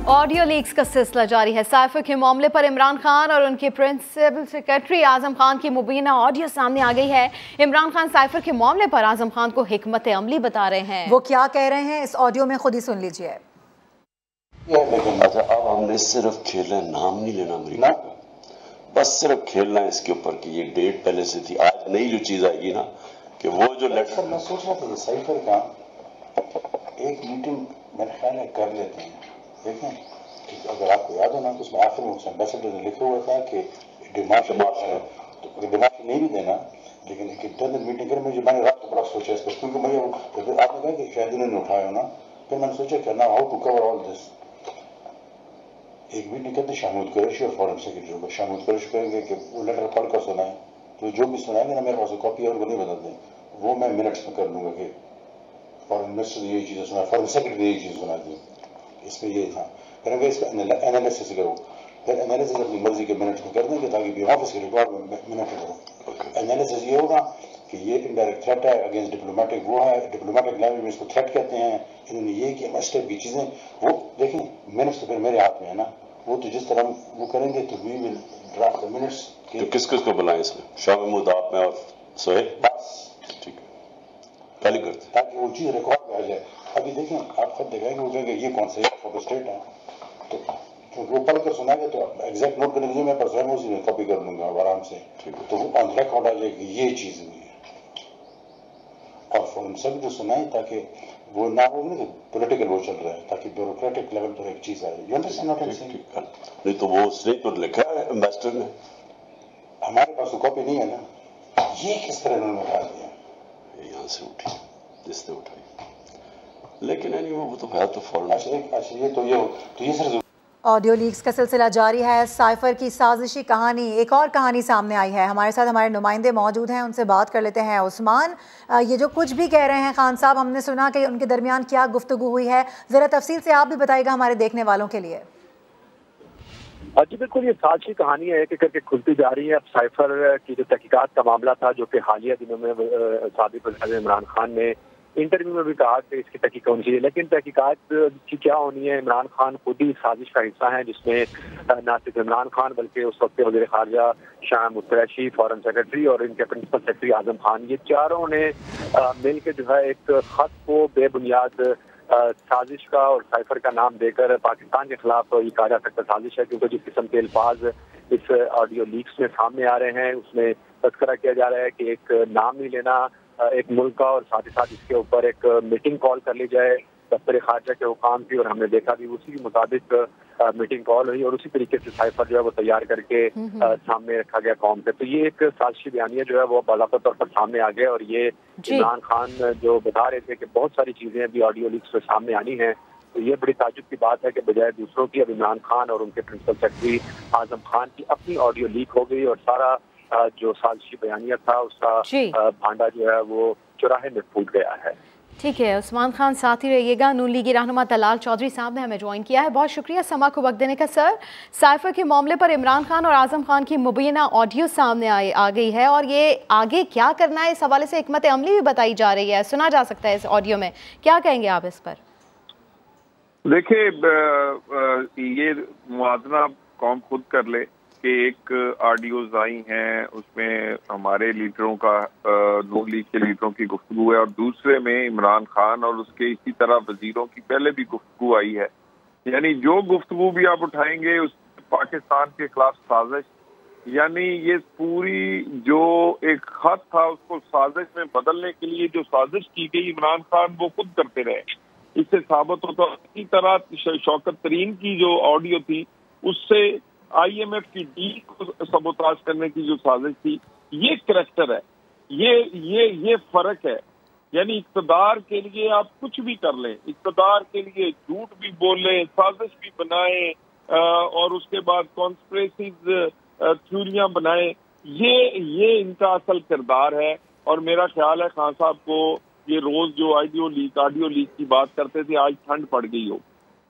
Audio leaks का सिलसिला जारी है। साइफर के मामले पर इमरान खान और उनके प्रिंसिपल सेक्रेटरी आजम खान की मुबीना ऑडियो सामने आ गई है। इमरान खान साइफर के मामले पर आजम खान को हिकमत अमली बता रहे हैं। वो क्या कह रहे हैं इस ऑडियो में खुद ही सुन लीजिए। लेकिन अब हमने सिर्फ खेलना, नाम नहीं लेना अमरीका का, बस सिर्फ खेलना है इसके ऊपर कि ये डेट पहले से थी। आज नई जो चीज आएगी ना कि वो जो लेटर, मैं सोच रहा था कि साइफर का एक मीटिंग मेरे ख्याल है कर लेते हैं। देखें अगर आपको याद हो ना तो उसमें आखिर में उस एम्बेसडर ने लिखा हुआ था कि डिमांड है तो डिमांड नहीं भी देना, लेकिन एक इंटरनल मीटिंग कर मुझे मैंने रात को बड़ा सोचा इस पर, क्योंकि मैं आपने कहा कि शायद उन्होंने उठाया ना, फिर मैंने सोचा कि ना how to cover all this. एक मीटिंग करते शामिल कुरैशी और फॉरेन सेक्रेटरी को शामिल कुरैशी करेंगे कि वो लेटर पढ़ कर सुनाए, तो जो भी सुनाएंगे ना मेरे पास कॉपी और को नहीं बता दें, वो मैं मिनट्स में कर लूंगा कि फॉरेन मिनिस्टर ने यही चीज़ें सुना, फॉरेन सेक्रेटरी ने यही चीज़ सुना दी, इसमें ये था। फिर अगर इसका एनालिसिस करो, फिर एनालिसिस अपनी मर्जी के मिनट्स में कर देंगे ताकि ऑफिस के रिकॉर्ड में मिनट करो। एनालिसिस ये होगा कि ये इनडायरेक्ट थ्रेट है अगेंस्ट डिप्लोमेटिक, वो है डिप्लोमेटिक लैंग्वेज में इसको थ्रेट कहते हैं, इन्होंने ये किया स्टेप की चीज़ें, वो देखें मिनट्स तो फिर मेरे हाथ में है ना, वो तो जिस तरह वो करेंगे तो we will draft the minutes. तो किस किस को बुलाएं इसमें? शाह महमूद, आप में और सोहेल, बस ठीक है, पहले करते ताकि वो चीज़ रिकॉर्ड में आ जाए। अभी देखें आप खुद दिखाएंगे वो कहेंगे ये कौन सा फोटो स्टेट है, तो वो पढ़ कर सुनाएंगे तो एग्जैक्ट नोट करने के लिए मैं पर स्वयं उसी में कॉपी कर लूंगा आराम से, तो वो ऑन रिकॉर्ड आ जाएगी ये चीज़ हुई है। और फॉरन सब जो सुनाए ताकि वो ना हो ना पॉलिटिकल वो चल रहा है, ताकि ब्यूरोक्रेटिक लेवल पर एक चीज़ आए। You understand what I am saying? नहीं तो वो उसने तो लिखा है एम्बेसडर ने, हमारे पास तो कॉपी नहीं है ना, ये किस तरह उन्होंने उठा दिया, यहाँ से उठी जिसने उठाई, लेकिन वो तो है तो फॉरन। अच्छा ये सर ऑडियो लीक्स का सिलसिला जारी है। साइफर की साजिशी कहानी, एक और कहानी सामने आई है। हमारे साथ हमारे नुमाइंदे मौजूद हैं, उनसे बात कर लेते हैं। उस्मान, ये जो कुछ भी कह रहे हैं खान साहब, हमने सुना कि उनके दरमियान क्या गुफ्तगू हुई है, ज़रा तफसील से आप भी बताइएगा हमारे देखने वालों के लिए। जी बिल्कुल, ये साजिशी कहानी है कि करके खुलती जा रही है। अब साइफर की जो तहकीकात का मामला था, जो कि हालिया दिनों में साबिक वज़ीर इमरान खान ने इंटरव्यू में भी कहा कि इसकी तहकीक होनी चाहिए, लेकिन तहकीकात की क्या होनी है? इमरान खान खुद ही साजिश का हिस्सा है, जिसमें न सिर्फ इमरान खान बल्कि उस वक्त वज़ीर ख़ारजा शाह महमूद कुरैशी, फॉरेन सेक्रेटरी और इनके प्रिंसिपल सेक्रेटरी आजम खान, ये चारों ने मिल के जो है एक खत को बेबुनियाद साजिश का और साइफर का नाम देकर पाकिस्तान के खिलाफ ये कहा जा सकता साजिश है, क्योंकि जिस किस्म के अल्फाज इस ऑडियो लीक्स में सामने आ रहे हैं उसमें तस्करा किया जा रहा है कि एक नाम नहीं लेना एक मुल्क का, और साथ ही साथ इसके ऊपर एक मीटिंग कॉल कर ली जाए दफ्तर खारजा के हुकाम की, और हमने देखा भी उसी के मुताबिक मीटिंग कॉल हुई और उसी तरीके से साइफर जो है वो तैयार करके सामने रखा गया कौम से। तो ये एक साजिशी बयानिया जो है वो बाकायदा तौर पर सामने आ गया, और ये इमरान खान जो बता रहे थे कि बहुत सारी चीजें अभी ऑडियो लीक्स में सामने आनी है, तो ये बड़ी ताजुब की बात है कि बजाय दूसरों की अब इमरान खान और उनके प्रिंसिपल सेक्रेटरी आजम खान की अपनी ऑडियो लीक हो गई, और सारा जो साजिशी बयानिया था उसका भांडा जो है वो चौराहे में फूट गया है। ठीक है उस्मान खान, साथ ही रहिएगा। नून लीगी रहनुमा तलाल चौधरी साहब ने हमें ज्वाइन किया है, बहुत शुक्रिया समा को वक्त देने का। सर, साइफर के मामले पर इमरान खान और आजम खान की मुबीना ऑडियो सामने आ गई है, और ये आगे क्या करना है इस हवाले से हिकमत अमली भी बताई जा रही है, सुना जा सकता है इस ऑडियो में, क्या कहेंगे आप इस पर? देखिए, ये मुआवजा कौम खुद कर ले कि एक ऑडियोज आई हैं उसमें हमारे लीडरों का, नून लीग के लीडरों की गुफ्तगू है, और दूसरे में इमरान खान और उसके इसी तरह वजीरों की पहले भी गुफ्तगू आई है। यानी जो गुफ्तगू भी आप उठाएंगे उस पाकिस्तान के खिलाफ साजिश, यानी ये पूरी जो एक खत था उसको साजिश में बदलने के लिए जो साजिश की गई इमरान खान वो खुद करते रहे। इससे साबित होता है इसी तरह शौकत तरीन की जो ऑडियो थी उससे IMF की डील को सबोताज करने की जो साजिश थी, ये करैक्टर है, ये फर्क है। यानी इक़्तिदार के लिए आप कुछ भी कर लें, इक़्तिदार के लिए झूठ भी बोलें, साजिश भी बनाएं और उसके बाद कॉन्स्पिरेसीज थ्योरियां बनाएं, ये इनका असल किरदार है। और मेरा ख्याल है खान साहब को ये रोज जो ऑडियो लीक की बात करते थे आज ठंड पड़ गई हो।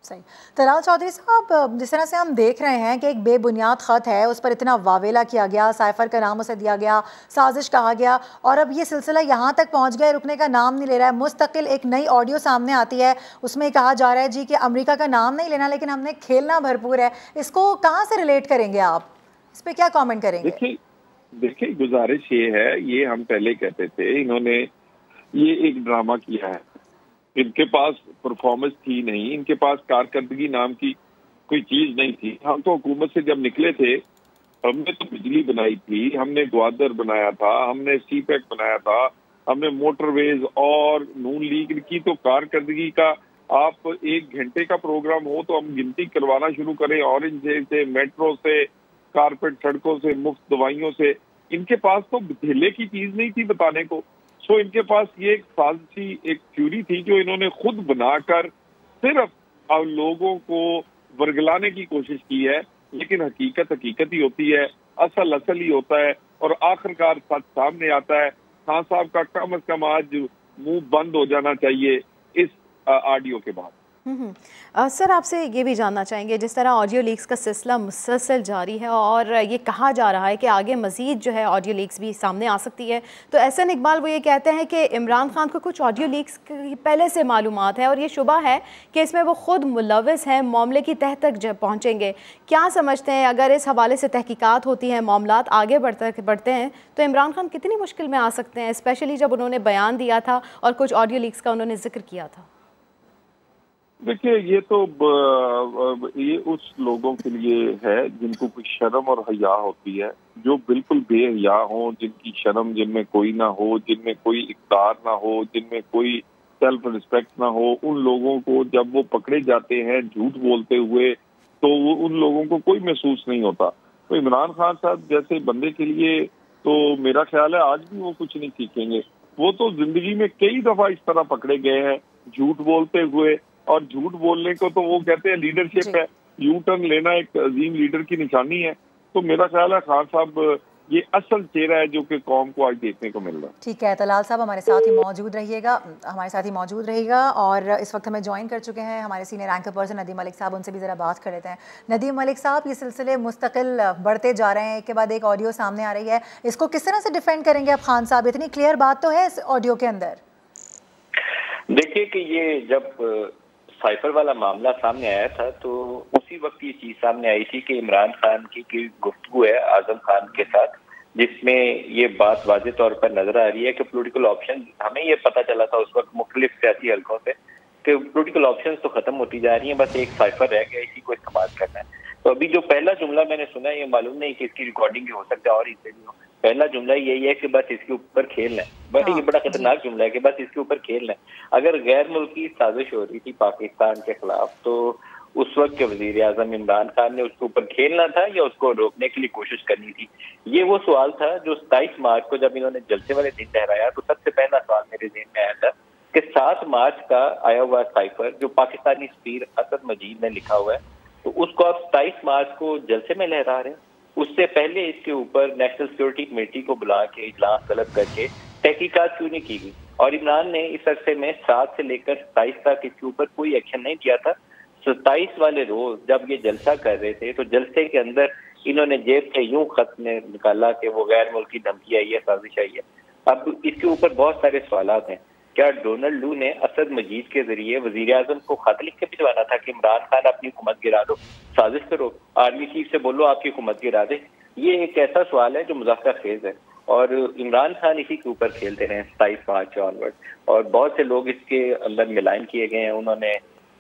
सही। तलाल चौधरी साहब, जिस तरह से हम देख रहे हैं कि एक बेबुनियाद ख़त है, उस पर इतना वावेला किया गया, साइफर का नाम उसे दिया गया, साजिश कहा गया, और अब ये सिलसिला यहाँ तक पहुँच गया, रुकने का नाम नहीं ले रहा है। मुस्तकिल एक नई ऑडियो सामने आती है, उसमें कहा जा रहा है जी कि अमेरिका का नाम नहीं लेना, लेकिन हमने खेलना भरपूर है। इसको कहाँ से रिलेट करेंगे आप? इस पर क्या कॉमेंट करेंगे? देखिए, गुजारिश ये है, ये हम पहले कहते थे, इन्होंने ये एक ड्रामा किया है। इनके पास परफॉर्मेंस थी नहीं, इनके पास कारकर्दगी नाम की कोई चीज नहीं थी। हम तो हुकूमत से जब निकले थे, हमने तो बिजली बनाई थी, हमने ग्वादर बनाया था, हमने सीपैक बनाया था, हमने मोटरवेज, और नून लीग की तो कारकर्दगी का आप 1 घंटे का प्रोग्राम हो तो हम गिनती करवाना शुरू करें, ऑरेंज से, मेट्रो से, कारपेट सड़कों से, मुफ्त दवाइयों से। इनके पास तो ढीले की चीज नहीं थी बताने को। सो इनके पास ये एक साजिशी, एक थ्योरी थी जो इन्होंने खुद बनाकर सिर्फ लोगों को वर्गलाने की कोशिश की है। लेकिन हकीकत हकीकत ही होती है, असल असल ही होता है, और आखिरकार सच सामने आता है। खान साहब का कम अज कम आज मुंह बंद हो जाना चाहिए इस ऑडियो के बाद। सर, आपसे ये भी जानना चाहेंगे, जिस तरह ऑडियो लीक्स का सिलसिला मुसलसल जारी है और ये कहा जा रहा है कि आगे मज़ीद जो है ऑडियो लीक्स भी सामने आ सकती है, तो एहसन इकबाल वो ये कहते हैं कि इमरान खान को कुछ ऑडियो लीक्स की पहले से मालूमात है और ये शुबा है कि इसमें वो खुद मुलव्वस हैं, मामले की तह तक पहुँचेंगे। क्या समझते हैं, अगर इस हवाले से तहकीकात होती हैं, मामलात आगे बढ़ते हैं, तो इमरान खान कितनी मुश्किल में आ सकते हैं, स्पेशली जब उन्होंने बयान दिया था और कुछ ऑडियो लीक्स का उन्होंने जिक्र किया था? देखिए, ये तो ये उस लोगों के लिए है जिनको कोई शर्म और हया होती है, जो बिल्कुल बेहया हो, जिनकी शर्म जिनमें कोई ना हो, जिनमें कोई इक़्तिदार ना हो, जिनमें कोई सेल्फ रिस्पेक्ट ना हो। उन लोगों को जब वो पकड़े जाते हैं झूठ बोलते हुए, तो वो उन लोगों को कोई महसूस नहीं होता। तो इमरान खान साहब जैसे बंदे के लिए तो मेरा ख्याल है आज भी वो कुछ नहीं सीखेंगे। वो तो जिंदगी में कई दफा इस तरह पकड़े गए हैं झूठ बोलते हुए, और झूठ बोलने को तो वो कहते हैं लीडरशिप है, यू टर्न लेना एक अजीम लीडर की निशानी है। तो मेरा ख्याल है खान साहब ये असल चेहरा है जो कि कौम को आज देखने को मिल रहा है। ठीक है, तलाल साहब हमारे साथ ही मौजूद रहिएगा, और इस वक्त हमें ज्वाइन कर चुके हैं हमारे senior anchor person Nadeem Malik साहब। उनसे भी ज़रा बात कर लेते हैं। नदीम मलिक साहब, ये सिलसिले मुस्तकिल बढ़ते जा रहे हैं, एक के बाद एक ऑडियो सामने आ रही है, इसको किस तरह से डिफेंड करेंगे आप खान साहब? इतनी क्लियर बात तो है इस ऑडियो के अंदर। देखिए कि ये जब साइफर वाला मामला सामने आया था तो उसी वक्त ये चीज सामने आई थी कि इमरान खान की गुफ्तगू है आजम खान के साथ, जिसमें ये बात वाज़े तौर पर नजर आ रही है कि पॉलिटिकल ऑप्शन, हमें ये पता चला था उस वक्त मुख्तलिफ सियासी हलकों से कि पॉलिटिकल ऑप्शन तो खत्म होती जा रही है, बस एक साइफर रह गया, इसी को इस्तेमाल करना है। तो अभी जो पहला जुमला मैंने सुना है, ये मालूम नहीं कि इसकी रिकॉर्डिंग हो सकता है और इससे भी हो। पहला जुमला यही है कि बस इसके ऊपर खेलना है, बस ये बड़ा खतरनाक जुमला है कि बस इसके ऊपर खेलना है। अगर गैर मुल्की साजिश हो रही थी पाकिस्तान के खिलाफ, तो उस वक्त के वजीर आजम इमरान खान ने उसके ऊपर खेलना था या उसको रोकने के लिए कोशिश करनी थी? ये वो सवाल था जो 27 मार्च को जब इन्होंने जलसे वाले दिन ठहराया, तो सबसे पहला सवाल मेरे ज़हन में आया था कि 7 मार्च का आया हुआ साइफर जो पाकिस्तानी सफीर असद मजीद ने लिखा हुआ है, तो उसको आप 27 मार्च को जलसे में लहरा रहे हैं। उससे पहले इसके ऊपर नेशनल सिक्योरिटी कमेटी को बुला के इजलास तलब करके तहकीकात क्यों नहीं की गई? और इमरान ने इस अरसे में 7 से लेकर 27 तक इसके ऊपर कोई एक्शन नहीं किया था। 27 वाले रोज जब ये जलसा कर रहे थे, तो जलसे के अंदर इन्होंने जेब से यूं खत में निकाला कि वो गैर मुल्की धमकी आई है, साजिश आई है। अब इसके ऊपर बहुत सारे सवालात हैं। क्या डोनाल्ड लू ने असद मजीद के जरिए वजीर आजम को खत लिख के भिजवाना था कि इमरान खान अपनी हुकूमत गिरा दो, साजिश करो, आर्मी चीफ से बोलो आपकी हुकूमत गिरा दे? ये एक ऐसा सवाल है जो मुज़ाकरा खेज है, और इमरान खान इसी के ऊपर खेलते रहे 27 मार्च ऑनवर्ड। और बहुत से लोग इसके अंदर मिलान किए गए हैं। उन्होंने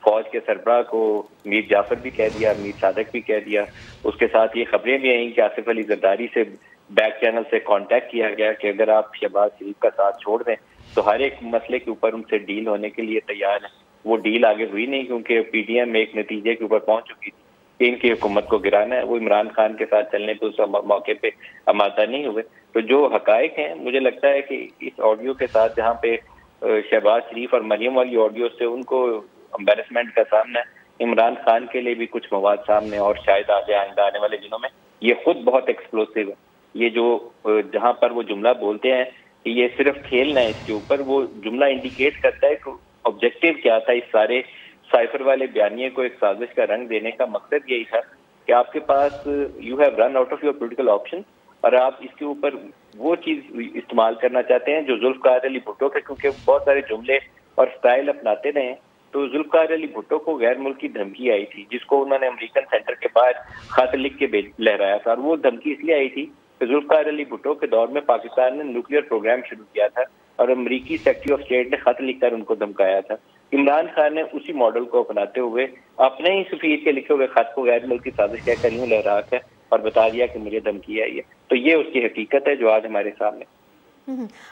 फौज के सरबराह को मीर जाफर भी कह दिया, मीर सादक भी कह दिया। उसके साथ ये खबरें भी आई कि आसिफ अली जरदारी से बैक चैनल से कांटेक्ट किया गया कि अगर आप शहबाज शरीफ का साथ छोड़ दें तो हर एक मसले के ऊपर उनसे डील होने के लिए तैयार है। वो डील आगे हुई नहीं, क्योंकि पीडीएम एक नतीजे के ऊपर पहुंच चुकी थी कि इनकी हुकूमत को गिराना है। वो इमरान खान के साथ चलने पे उस मौके पे आमादा नहीं हुए। तो जो हकायक हैं, मुझे लगता है कि इस ऑडियो के साथ जहाँ पे शहबाज शरीफ और मरियम वाली ऑडियो से उनको एम्बेरसमेंट का सामना है, इमरान खान के लिए भी कुछ मवाद सामने, और शायद आने वाले दिनों में ये खुद बहुत एक्सप्लोसिव है। ये जो जहाँ पर वो जुमला बोलते हैं कि ये सिर्फ खेलना है, इसके ऊपर वो जुमला इंडिकेट करता है कि ऑब्जेक्टिव क्या था इस सारे साइफर वाले बयानिए को एक साजिश का रंग देने का मकसद यही था कि आपके पास you have run out of your political option और आप इसके ऊपर वो चीज इस्तेमाल करना चाहते हैं जो जुल्फकार अली भुट्टो के, क्योंकि बहुत सारे जुमले और स्टाइल अपनाते रहे। तो जुल्फकार अली भुट्टो को गैर मुल्की धमकी आई थी जिसको उन्होंने अमेरिकन सेंटर के बाहर खत लिख के लहराया था, और वो धमकी इसलिए आई थी कि जुल्फकार अली भुट्टो के दौर में पाकिस्तान ने न्यूक्लियर प्रोग्राम शुरू किया था और अमेरिकी सेक्रेटरी ऑफ स्टेट ने खत लिखकर उनको धमकाया था। इमरान खान ने उसी मॉडल को अपनाते हुए अपने ही सफीर के लिखे हुए खत को गैर मुल्की साजिश कहकर यूं लहरा है और बता दिया कि मुझे धमकी आई है। तो ये उसकी हकीकत है जो आज हमारे सामने।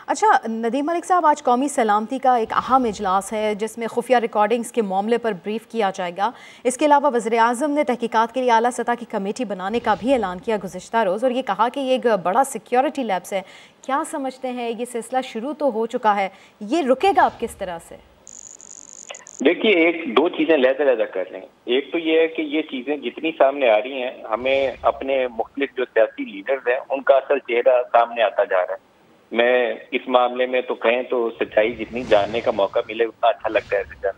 अच्छा नदीम मलिक साहब, आज कौमी सलामती का एक अहम इजलास है जिसमें खुफिया रिकॉर्डिंग्स के मामले पर ब्रीफ किया जाएगा। इसके अलावा वज़ीर-ए-आज़म ने तहकीकात के लिए आला सतह की कमेटी बनाने का भी ऐलान किया गुज़िश्ता रोज़, और ये कहा कि ये एक बड़ा सिक्योरिटी लैप्स है। क्या समझते हैं, ये सिलसिला शुरू तो हो चुका है, ये रुकेगा अब किस तरह से? देखिए, एक दो चीजें लहदा कर लें। एक तो ये है कि ये चीजें जितनी सामने आ रही हैं, हमें अपने मुख्तलिफ जो सियासी लीडर्स हैं उनका असल चेहरा सामने आता जा रहा है। मैं इस मामले में तो कहें तो सच्चाई जितनी जानने का मौका मिले उतना अच्छा लगता है,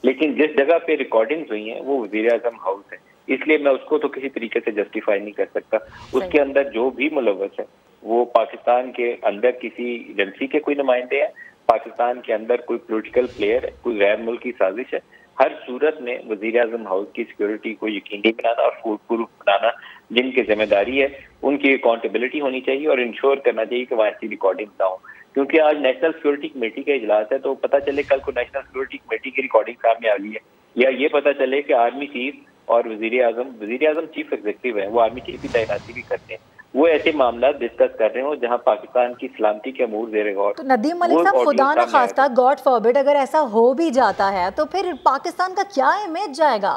लेकिन जिस जगह पे रिकॉर्डिंग्स हुई हैं वो वज़ीर-ए-आज़म हाउस है, इसलिए मैं उसको तो किसी तरीके से जस्टिफाई नहीं कर सकता। उसके अंदर जो भी मुलव्वस है वो पाकिस्तान के अंदर किसी एजेंसी के कोई नुमाइंदे हैं, पाकिस्तान के अंदर कोई पॉलिटिकल प्लेयर है, कोई गैर मुल्की साजिश है। हर सूरत में वज़ीर-ए-आज़म हाउस की सिक्योरिटी को यकीनी बनाना और फूड प्रूफ बनाना जिनकी जिम्मेदारी है, उनकी अकाउंटेबिलिटी होनी चाहिए और इंश्योर करना चाहिए कि वहाँ ऐसी रिकॉर्डिंग ना हो। क्योंकि आज नेशनल सिक्योरिटी कमेटी का इजलास है, तो पता चले कल को नेशनल सिक्योरिटी कमेटी की रिकॉर्डिंग सामने आ गई है, या ये पता चले कि आर्मी चीफ और वज़ीर-ए-आज़म चीफ एग्जीक्यूटिव है, वो आर्मी चीफ की तैनाती भी करते हैं, वो ऐसे मामला डिस्कस कर रहे हो जहां पाकिस्तान की सलामती के अमूर ज़ेर गौर। तो नदीम मलिक साहब, खुदा न खास्ता, गॉड फॉरबिड, अगर ऐसा हो भी जाता है तो फिर पाकिस्तान का क्या इमेज जाएगा?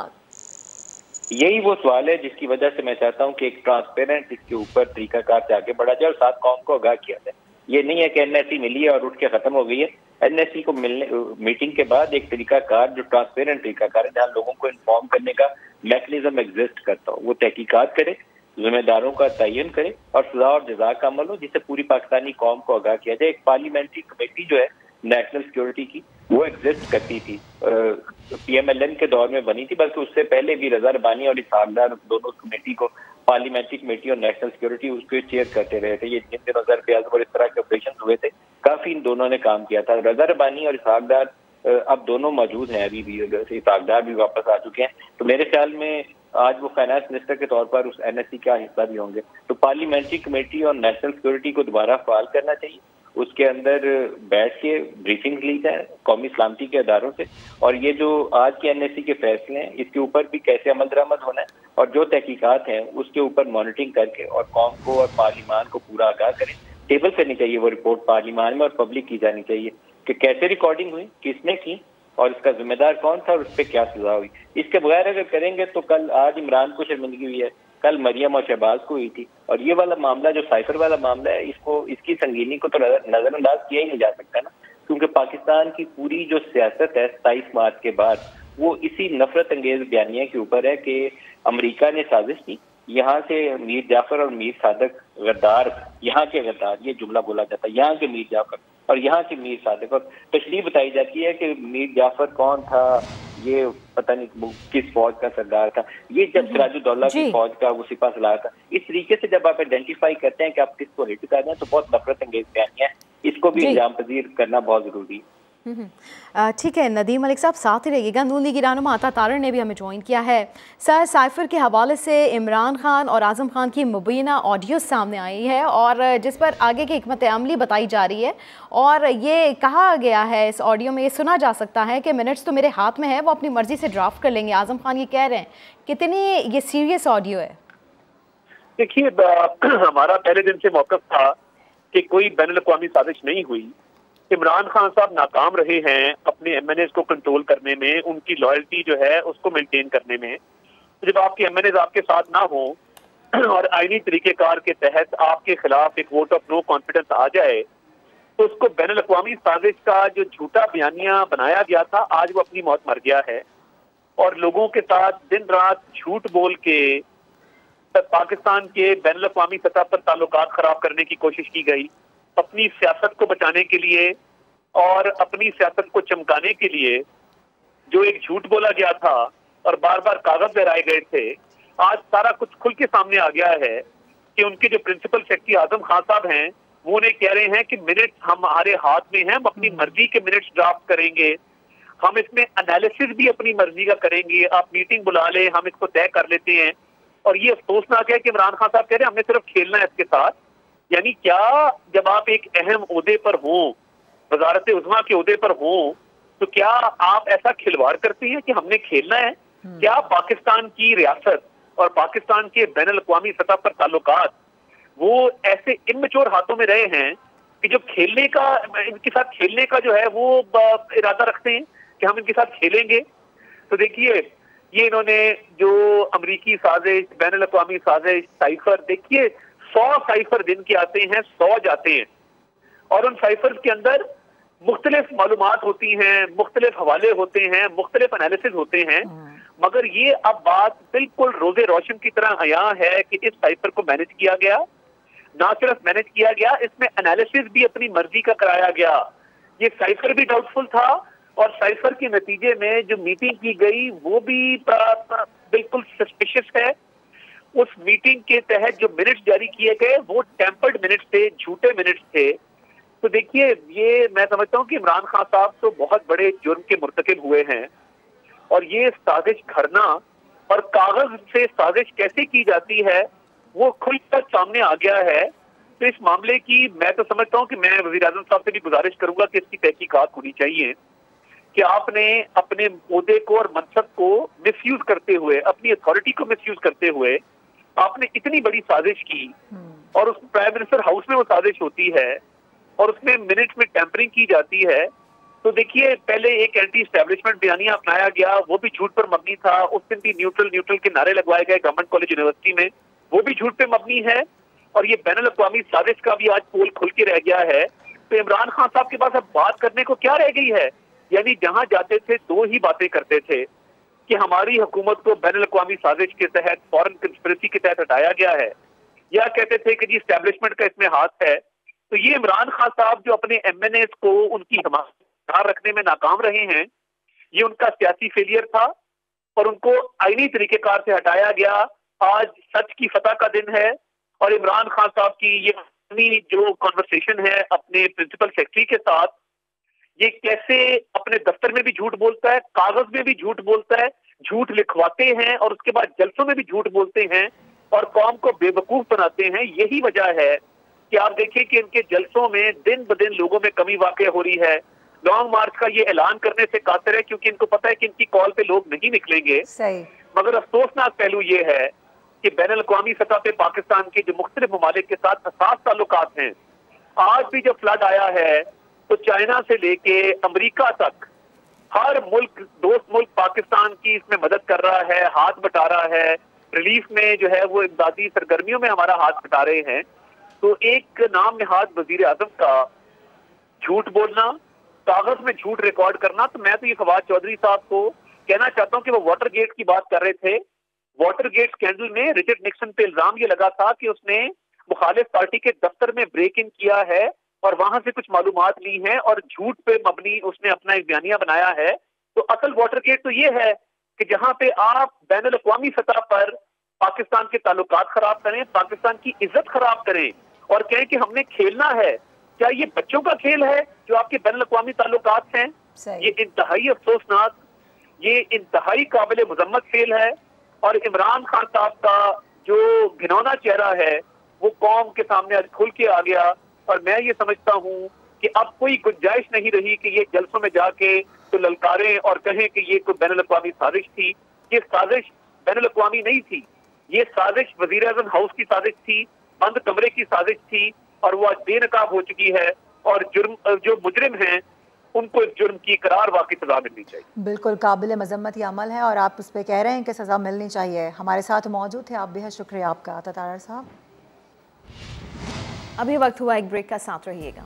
यही वो सवाल है जिसकी वजह से मैं चाहता हूं कि एक ट्रांसपेरेंट इसके ऊपर तरीकाकार से आगे बढ़ा जाए और साथ कौम को आगाह किया जाए। ये नहीं है कि एनएससी मिली है और उठ के खत्म हो गई है। एनएससी को मिलने मीटिंग के बाद एक तरीकाकार जो ट्रांसपेरेंट तरीकाकार है, जहाँ लोगों को इन्फॉर्म करने का मैकेनिज्म एग्जिस्ट करता हो, वो तहकीकात करे, जिम्मेदारों का तयन करे और सजा और जजा का अमल हो, जिससे पूरी पाकिस्तानी कौम को आगाह किया जाए। एक पार्लियामेंट्री कमेटी जो है नेशनल सिक्योरिटी की, वो एग्जिस्ट करती थी, पीएमएलएन के दौर में बनी थी, बल्कि उससे पहले भी रजा रबानी और इसहाक डार दोनों कमेटी को, पार्लियामेंट्री कमेटी और नेशनल सिक्योरिटी, उसको चेयर करते रहे थे। ये जिन दिनों वज़ीर-ए-आज़म और इस तरह के ऑपरेशन हुए थे, काफी इन दोनों ने काम किया था। रजा रबानी और इसहाक डार अब दोनों मौजूद हैं, अभी भी इसहाक डार भी वापस आ चुके हैं, तो मेरे ख्याल में आज वो फाइनेंस मिनिस्टर के तौर पर उस एनएससी का हिस्सा भी होंगे। तो पार्लियामेंट्री कमेटी और नेशनल सिक्योरिटी को दोबारा फाल करना चाहिए, उसके अंदर बैठ के ब्रीफिंग ली जाए कौमी सलामती के अदारों से, और ये जो आज के एनएससी के फैसले हैं इसके ऊपर भी कैसे अमल दरामद होना है, और जो तहकीकात हैं उसके ऊपर मॉनिटरिंग करके और कौम को और पार्लियामान को पूरा आगाह करें। टेबल करनी चाहिए वो रिपोर्ट पार्लियामान में और पब्लिक की जानी चाहिए कि कैसे रिकॉर्डिंग हुई, किसने की और इसका जिम्मेदार कौन था और उस पर क्या सजा हुई। इसके बगैर अगर करेंगे तो कल आज इमरान को शर्मिंदगी हुई है, कल मरियम और शहबाज को हुई थी, और ये वाला मामला जो साइफर वाला मामला है, इसकी संगीनी को तो नजरअंदाज किया ही नहीं जा सकता ना, क्योंकि पाकिस्तान की पूरी जो सियासत है 27 मार्च के बाद वो इसी नफरत अंगेज बयानिया के ऊपर है कि अमेरिका ने साजिश की, यहाँ से मीर जाफर और मीर सादक गद्दार, यहाँ के गद्दार, ये जुमला बोला जाता है, यहाँ के मीर जाफर और यहाँ के मीर सादक, और तशरीह बताई जाती है कि मीर जाफर कौन था, ये पता नहीं किस फौज का सरदार था, ये जब सिराजुद्दौला की फौज का वो सिपा सलार था। इस तरीके से जब आप आइडेंटिफाई करते हैं कि आप किसको हिट कर रहे हैं तो बहुत नफरत अंगेज बयानिया है, इसको भी इल्जाम पजीर करना बहुत जरूरी है। ठीक है नदीम मलिक साहब, साथ ही रहिएगा। नून लीगी रहनुमा अता तारड़ ने भी हमें ज्वाइन किया है। सर, साइफर के हवाले से इमरान खान और आज़म खान की मुबैना ऑडियो सामने आई है और जिस पर आगे की हिकमत अमली बताई जा रही है, और ये कहा गया है इस ऑडियो में, ये सुना जा सकता है कि मिनट्स तो मेरे हाथ में है, वो अपनी मर्जी से ड्राफ्ट कर लेंगे। आज़म खान ये कह रहे हैं, कितनी ये सीरियस ऑडियो है? देखिए, हमारा पहले दिन से मौक़िफ़ था कि कोई बैनुल-अक़वामी साजिश नहीं हुई। इमरान खान साहब नाकाम रहे हैं अपने एमएनएस को कंट्रोल करने में, उनकी लॉयल्टी जो है उसको मेंटेन करने में। तो जब आपके एमएनएस आपके साथ ना हो और आईनी तरीकेकार के तहत आपके खिलाफ एक वोट ऑफ नो कॉन्फिडेंस आ जाए, तो उसको बैनुल-अक़वामी साजिश का जो झूठा बयानिया बनाया गया था, आज वो अपनी मौत मर गया है। और लोगों के साथ दिन रात झूठ बोल के पाकिस्तान के बैनुल-अक़वामी सतह पर ताल्लुकात खराब करने की कोशिश की गई, अपनी सियासत को बचाने के लिए और अपनी सियासत को चमकाने के लिए जो एक झूठ बोला गया था और बार बार कागज लहराए गए थे, आज सारा कुछ खुल के सामने आ गया है कि उनके जो प्रिंसिपल सेक्रेटरी आजम खान साहब हैं वो उन्हें कह रहे हैं कि मिनट्स हमारे हाथ में हैं, हम अपनी मर्जी के मिनट्स ड्राफ्ट करेंगे, हम इसमें एनालिसिस भी अपनी मर्जी का करेंगे, आप मीटिंग बुला ले, हम इसको तय कर लेते हैं। और ये अफसोसनाक है कि इमरान खान साहब कह रहे हैं हमने सिर्फ खेलना है इसके साथ। यानी क्या जब आप एक अहम ओहदे पर हो, वजारत उज़्मा के ओहदे पर हो, तो क्या आप ऐसा खिलवाड़ करते हैं कि हमने खेलना है? क्या पाकिस्तान की रियासत और पाकिस्तान के बैन अल-अक़वामी सतह पर ताल्लुकात वो ऐसे इनमेच्योर हाथों में रहे हैं कि जो खेलने का, इनके साथ खेलने का जो है वो इरादा रखते हैं कि हम इनके साथ खेलेंगे? तो देखिए, ये इन्होंने जो अमरीकी साजिश, बैन अल-अक़वामी साजिश, साइफर, देखिए 100 साइफर दिन के आते हैं, 100 जाते हैं, और उन साइफर के अंदर मुख्तलिफ मालूमात होती हैं, मुख्तलिफ हवाले होते हैं, मुख्तलिफ एनालिसिस होते हैं, मगर ये अब बात बिल्कुल रोजे रोशन की तरह आया है कि इस साइफर को मैनेज किया गया। ना सिर्फ मैनेज किया गया, इसमें एनालिसिस भी अपनी मर्जी का कराया गया। ये साइफर भी डाउटफुल था और साइफर के नतीजे में जो मीटिंग की गई वो भी बिल्कुल सस्पिशियस है। उस मीटिंग के तहत जो मिनट्स जारी किए गए वो टेम्पर्ड मिनट्स थे, झूठे मिनट्स थे। तो देखिए, ये मैं समझता हूँ कि इमरान खान साहब तो बहुत बड़े जुर्म के मुर्तकिब हुए हैं, और ये साजिश घड़ना और कागज से साजिश कैसे की जाती है वो खुलकर सामने आ गया है। तो इस मामले की मैं तो समझता हूँ कि मैं वज़ीर-ए-आज़म साहब से भी गुजारिश करूंगा कि इसकी तहकीकात होनी चाहिए कि आपने अपने ओहदे को और मनसब को मिसयूज करते हुए, अपनी अथॉरिटी को मिसयूज करते हुए आपने इतनी बड़ी साजिश की, और उस प्राइम मिनिस्टर हाउस में वो साजिश होती है और उसमें मिनट में टेम्परिंग की जाती है। तो देखिए, पहले एक एंटी एस्टेब्लिशमेंट बयानिया अपनाया गया, वो भी झूठ पर मबनी था। उस दिन भी न्यूट्रल के नारे लगवाए गए गवर्नमेंट कॉलेज यूनिवर्सिटी में, वो भी झूठ पे मबनी है। और ये बैन अल-अक़वामी साजिश का भी आज पोल खुल के रह गया है। तो इमरान खान साहब के पास अब बात करने को क्या रह गई है? यानी जहां जाते थे दो ही बातें करते थे कि हमारी हुकूमत को बैन अल-अक़वामी साजिश के तहत, फॉरेन कंस्पिरेसी के तहत हटाया गया है, या कहते थे कि जी एस्टेब्लिशमेंट का इसमें हाथ है। तो ये इमरान खान साहब जो अपने एमएनएस को उनकी हिमायत रखने में नाकाम रहे हैं, ये उनका सियासी फेलियर था और उनको आईनी तरीकेकार से हटाया गया। आज सच की फतह का दिन है और इमरान खान साहब की ये जो कॉन्वर्सेशन है अपने प्रिंसिपल सेक्रेटरी के साथ, ये कैसे अपने दफ्तर में भी झूठ बोलता है, कागज में भी झूठ बोलता है, झूठ लिखवाते हैं और उसके बाद जलसों में भी झूठ बोलते हैं और कौम को बेवकूफ बनाते हैं। यही वजह है कि आप देखिए कि इनके जलसों में दिन ब दिन लोगों में कमी वाक़ई हो रही है। लॉन्ग मार्च का ये ऐलान करने से कातर है क्योंकि इनको पता है कि इनकी कॉल पे लोग नहीं निकलेंगे। सही। मगर अफसोसनाक पहलू ये है कि बैन अल-अक़वामी सतह पे पाकिस्तान के जो मुख्तलिफ ममालिक के साथ हसास ताल्लुकात हैं, आज भी जब फ्लड आया है तो चाइना से लेके अमेरिका तक हर मुल्क, दोस्त मुल्क पाकिस्तान की इसमें मदद कर रहा है, हाथ बटा रहा है, रिलीफ में जो है वो इमदादी सरगर्मियों में हमारा हाथ बटा रहे हैं। तो एक नाम निहाद वजीर आजम का झूठ बोलना, कागज में झूठ रिकॉर्ड करना, तो मैं तो ये फवाद चौधरी साहब को कहना चाहता हूँ कि वो वाटर गेट की बात कर रहे थे। वाटर गेट स्कैंडल में रिचर्ड निक्सन पे इल्जाम ये लगा था कि उसने मुखालिफ पार्टी के दफ्तर में ब्रेक इन किया है और वहां से कुछ मालूमात ली हैं और झूठ पे मबनी उसने अपना एक बयानिया बनाया है। तो असल वाटर गेट तो ये है कि जहां पे आप बैन अल-अक़वामी सतह पर पाकिस्तान के ताल्लुकात खराब करें, पाकिस्तान की इज्जत खराब करें और कहें कि हमने खेलना है। क्या ये बच्चों का खेल है जो आपके बैन अल-अक़वामी ताल्लुकात हैं? ये इंतहाई अफसोसनाक, ये इंतहाई काबिल मुजम्मत फेल है। और इमरान खान साहब का जो घिनौना चेहरा है वो कौम के सामने आज खुल के आ गया। और मैं ये समझता हूँ कि अब कोई गुंजाइश नहीं रही कि ये जलसों में जाके तो ललकारें और कहें कि ये कोई बैन अल-अक़वामी साजिश थी। ये साजिश बैन अल-अक़वामी नहीं थी, ये साजिश वज़ीर-ए-आज़म हाउस की साजिश थी, बंद कमरे की साजिश थी और वो आज बेनकाब हो चुकी है। और जुर्म जो मुजरिम हैं उनको इस जुर्म की करार वाक़ई सजा मिलनी चाहिए। बिल्कुल काबिल मजम्मत ये अमल है और आप उस पर कह रहे हैं कि सज़ा मिलनी चाहिए। हमारे साथ मौजूद थे आप, बेहद शुक्रिया आपका ततारा साहब। अभी वक्त हुआ एक ब्रेक का, साथ रहिएगा।